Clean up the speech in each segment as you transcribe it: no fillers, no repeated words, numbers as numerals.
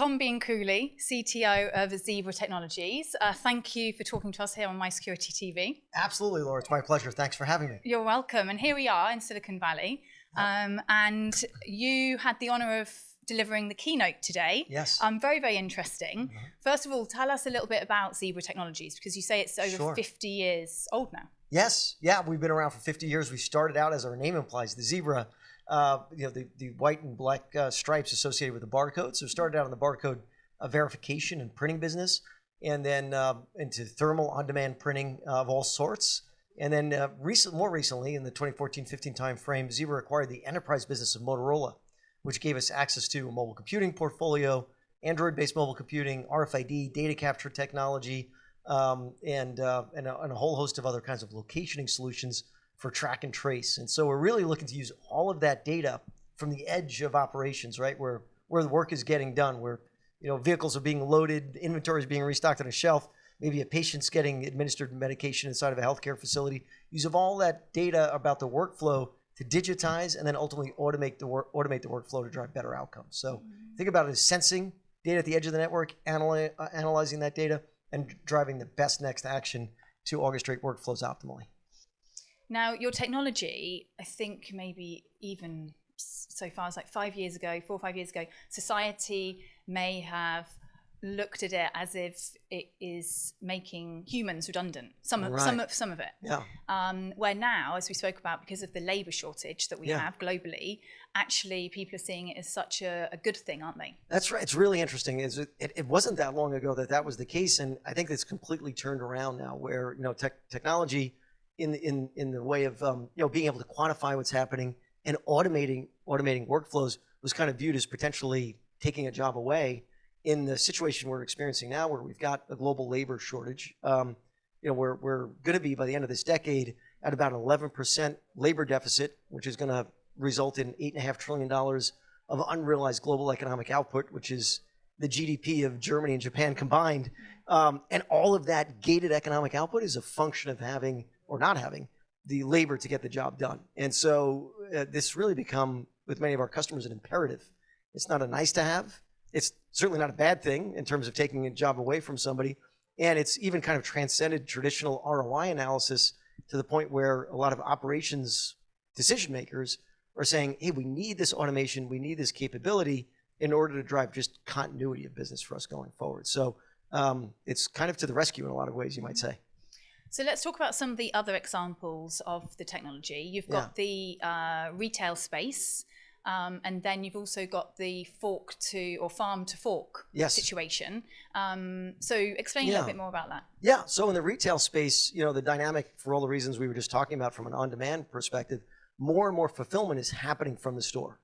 Tom Bianculli, CTO of Zebra Technologies. Thank you for talking to us here on MySecurityTV. Absolutely, Laura. It's my pleasure. Thanks for having me. You're welcome. And here we are in Silicon Valley. And you had the honor of delivering the keynote today. Yes. Very, very interesting. First of all, tell us a little bit about Zebra Technologies, because you say it's over 50 years old now. Yes. Yeah, we've been around for 50 years. We started out, as our name implies, the zebra, the white and black stripes associated with the barcode. So we started out in the barcode verification and printing business, and then into thermal on-demand printing of all sorts. And then more recently, in the 2014-15 timeframe, Zebra acquired the enterprise business of Motorola, which gave us access to a mobile computing portfolio, Android-based mobile computing, RFID, data capture technology, and a whole host of other kinds of locationing solutions for track and trace. And so we're really looking to use all of that data from the edge of operations, right, where the work is getting done, where vehicles are being loaded, inventory is being restocked on a shelf, maybe a patient's getting administered medication inside of a healthcare facility. Use of all that data about the workflow to digitize and then ultimately automate the workflow to drive better outcomes. So think about it as sensing data at the edge of the network, analyzing that data, and driving the best next action to orchestrate workflows optimally. Now, your technology, I think maybe even so far as like 4 or 5 years ago, society may have looked at it as if it is making humans redundant, some of it. Yeah. Where now, as we spoke about, because of the labor shortage that we have globally, actually people are seeing it as such a good thing, aren't they? That's right. It's really interesting. It wasn't that long ago that was the case, and I think it's completely turned around now, where technology in the way of being able to quantify what's happening and automating workflows was kind of viewed as potentially taking a job away. In the situation we're experiencing now, where we've got a global labor shortage, we're going to be, by the end of this decade, at about an 11% labor deficit, which is going to result in $8.5 trillion of unrealized global economic output, which is the GDP of Germany and Japan combined. And all of that gated economic output is a function of having or not having the labor to get the job done. And so this really become, with many of our customers, an imperative. It's not a nice to have. It's certainly not a bad thing in terms of taking a job away from somebody. And it's even kind of transcended traditional ROI analysis to the point where a lot of operations decision makers are saying, hey, we need this automation, we need this capability in order to drive just continuity of business for us going forward. So it's kind of to the rescue in a lot of ways, you might say. So let's talk about some of the other examples of the technology. You've got the retail space. And then you've also got the farm to fork situation. So explain a little bit more about that. Yeah, so in the retail space, the dynamic, for all the reasons we were just talking about from an on-demand perspective, more and more fulfillment is happening from the store.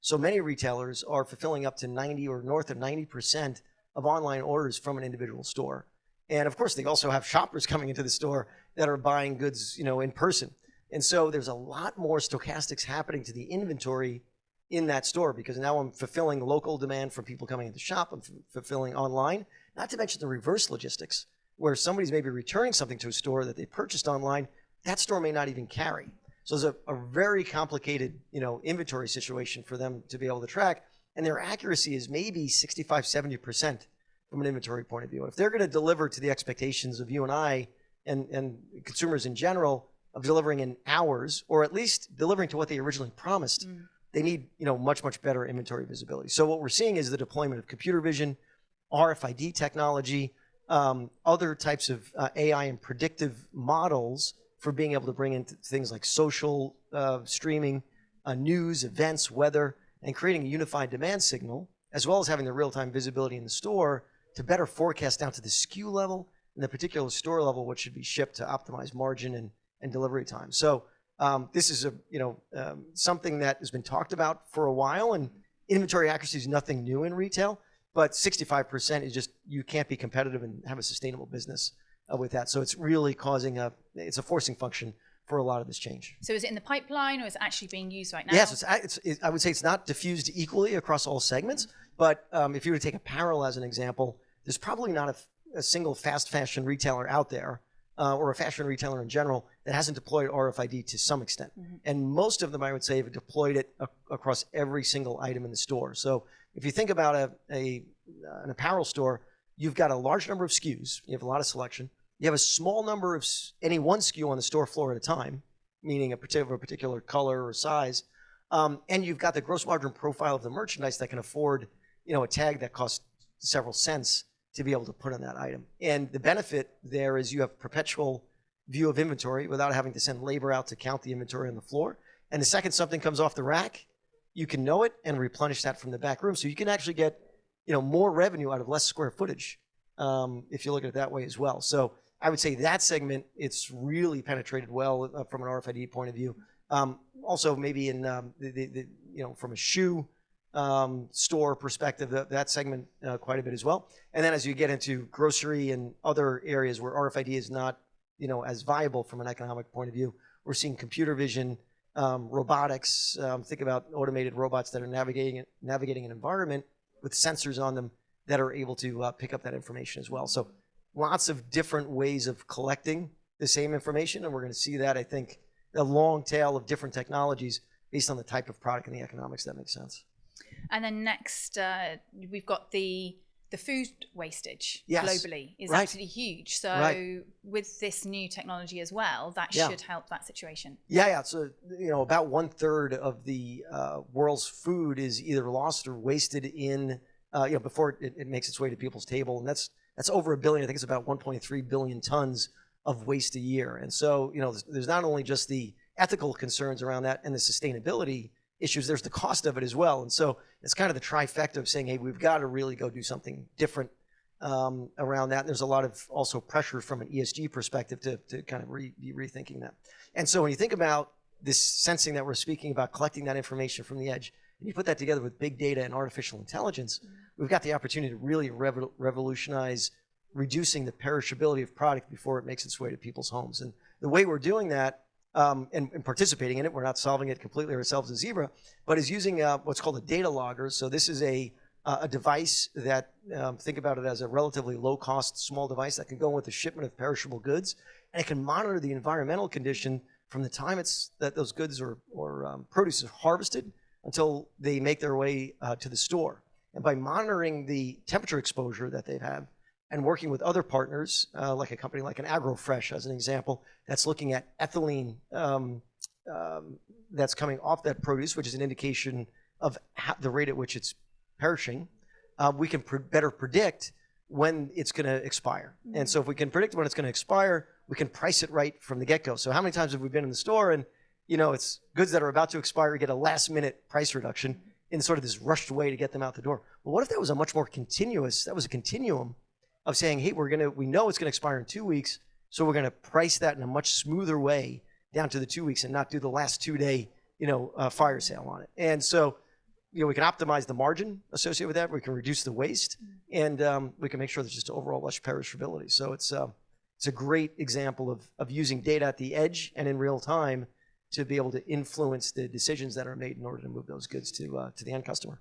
So many retailers are fulfilling up to 90 or north of 90% of online orders from an individual store. And of course, they also have shoppers coming into the store that are buying goods, in person. And so there's a lot more stochastics happening to the inventory in that store, because now I'm fulfilling local demand from people coming into shop, I'm fulfilling online, not to mention the reverse logistics, where somebody's maybe returning something to a store that they purchased online, that store may not even carry. So there's a very complicated, inventory situation for them to be able to track, and their accuracy is maybe 65, 70% from an inventory point of view. If they're going to deliver to the expectations of you and I and consumers in general of delivering in hours, or at least delivering to what they originally promised, they need, much, much better inventory visibility. So what we're seeing is the deployment of computer vision, RFID technology, other types of AI and predictive models for being able to bring in things like social streaming, news, events, weather, and creating a unified demand signal, as well as having the real-time visibility in the store to better forecast down to the SKU level and the particular store level what should be shipped to optimize margin and delivery time. So this is something that has been talked about for a while, and inventory accuracy is nothing new in retail, but 65% is just, you can't be competitive and have a sustainable business with that. So it's really causing it's a forcing function for a lot of this change. So is it in the pipeline, or is it actually being used right now? Yes, I would say it's not diffused equally across all segments, but if you were to take apparel as an example, there's probably not a single fast fashion retailer out there or a fashion retailer in general that hasn't deployed RFID to some extent. And most of them, I would say, have deployed it across every single item in the store. So if you think about a an apparel store, you've got a large number of SKUs. You have a lot of selection. You have a small number of any one SKU on the store floor at a time, meaning a particular color or size. And you've got the gross margin profile of the merchandise that can afford, a tag that costs several cents to be able to put on that item. And the benefit there is you have perpetual view of inventory without having to send labor out to count the inventory on the floor. And the second something comes off the rack, you can know it and replenish that from the back room. So you can actually get, more revenue out of less square footage, if you look at it that way as well. So I would say that segment, it's really penetrated well from an RFID point of view. Also, maybe in from a shoe store perspective, that segment quite a bit as well. And then as you get into grocery and other areas where RFID is not, as viable from an economic point of view, we're seeing computer vision, robotics. Think about automated robots that are navigating an environment with sensors on them that are able to pick up that information as well. So lots of different ways of collecting the same information, and we're going to see that, I think, a long tail of different technologies based on the type of product and the economics. That makes sense. And then next, we've got the food wastage globally is right. absolutely huge. So with this new technology as well, that should help that situation. Yeah. So, about 1/3 of the world's food is either lost or wasted in, before it makes its way to people's table. And that's over 1 billion. I think it's about 1.3 billion tons of waste a year. And so, there's not only just the ethical concerns around that and the sustainability issues, there's the cost of it as well. And so it's kind of the trifecta of saying, hey, we've got to really go do something different around that. And there's a lot of also pressure from an ESG perspective to kind of be rethinking that. And so when you think about this sensing that we're speaking about, collecting that information from the edge, and you put that together with big data and artificial intelligence, we've got the opportunity to really revolutionize reducing the perishability of product before it makes its way to people's homes. And the way we're doing that, and participating in it, we're not solving it completely ourselves as Zebra, but is using what's called a data logger. So this is a device that, think about it as a relatively low-cost, small device that can go in with a shipment of perishable goods, and it can monitor the environmental condition from the time that those goods or produce is harvested until they make their way to the store. And by monitoring the temperature exposure that they have, and working with other partners, like a company like an AgroFresh, as an example, that's looking at ethylene that's coming off that produce, which is an indication of the rate at which it's perishing, we can better predict when it's going to expire. And so if we can predict when it's going to expire, we can price it right from the get-go. So how many times have we been in the store and, it's goods that are about to expire, you get a last-minute price reduction in sort of this rushed way to get them out the door. Well, what if that was a much more continuum of saying, hey, we know it's going to expire in 2 weeks, so we're going to price that in a much smoother way down to the 2 weeks and not do the last 2-day, fire sale on it. And so, we can optimize the margin associated with that. We can reduce the waste, and we can make sure there's just overall less perishability. So it's a great example of using data at the edge and in real time to be able to influence the decisions that are made in order to move those goods to the end customer.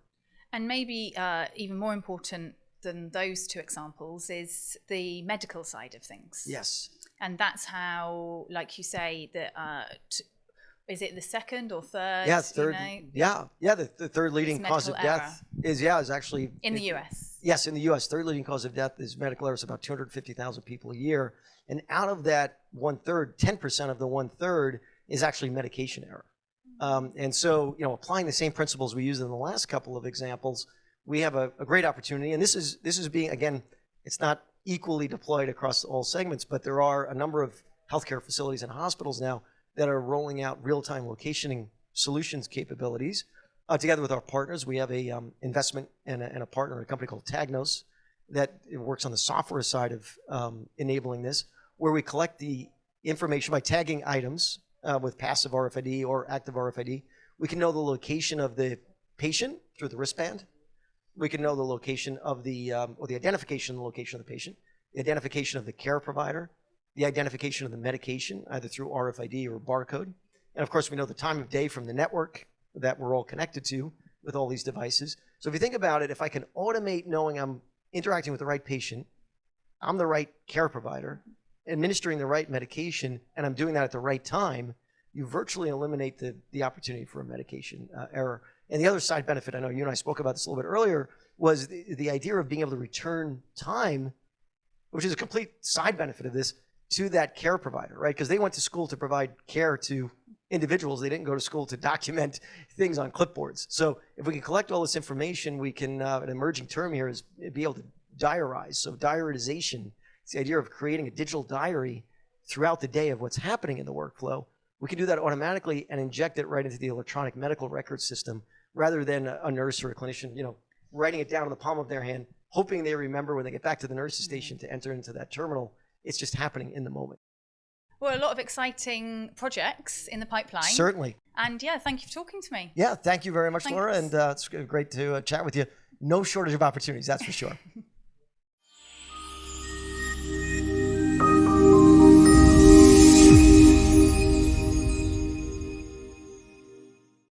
And maybe even more important than those two examples is the medical side of things. Yes. And that's how, like you say, is it the second or third? Yeah, third. The third leading cause of death is actually in the US. Yes, in the US, third leading cause of death is medical errors. About 250,000 people a year, and out of that 1/3, 10% of the 1/3 is actually medication error. And so, applying the same principles we used in the last couple of examples, we have a great opportunity. And this is being, again, it's not equally deployed across all segments, but there are a number of healthcare facilities and hospitals now that are rolling out real-time locationing solutions capabilities. Together with our partners, we have a investment and a partner, a company called Tagnos, that works on the software side of enabling this, where we collect the information by tagging items with passive RFID or active RFID. We can know the location of the patient through the wristband. We can know the location of or the identification of the location of the patient, the identification of the care provider, the identification of the medication, either through RFID or barcode. And of course, we know the time of day from the network that we're all connected to with all these devices. So if you think about it, if I can automate knowing I'm interacting with the right patient, I'm the right care provider, administering the right medication, and I'm doing that at the right time, you virtually eliminate the opportunity for a medication error. And the other side benefit, I know you and I spoke about this a little bit earlier, was the idea of being able to return time, which is a complete side benefit of this, to that care provider, right? Because they went to school to provide care to individuals. They didn't go to school to document things on clipboards. So if we can collect all this information, we can, an emerging term here is be able to diarize. So diarization, it's the idea of creating a digital diary throughout the day of what's happening in the workflow. We can do that automatically and inject it right into the electronic medical record system rather than a nurse or a clinician, writing it down in the palm of their hand, hoping they remember when they get back to the nurse's station to enter into that terminal. It's just happening in the moment. Well, a lot of exciting projects in the pipeline. Certainly. And yeah, thank you for talking to me. Yeah, thank you very much, Thanks. Laura. And it's great to chat with you. No shortage of opportunities, that's for sure.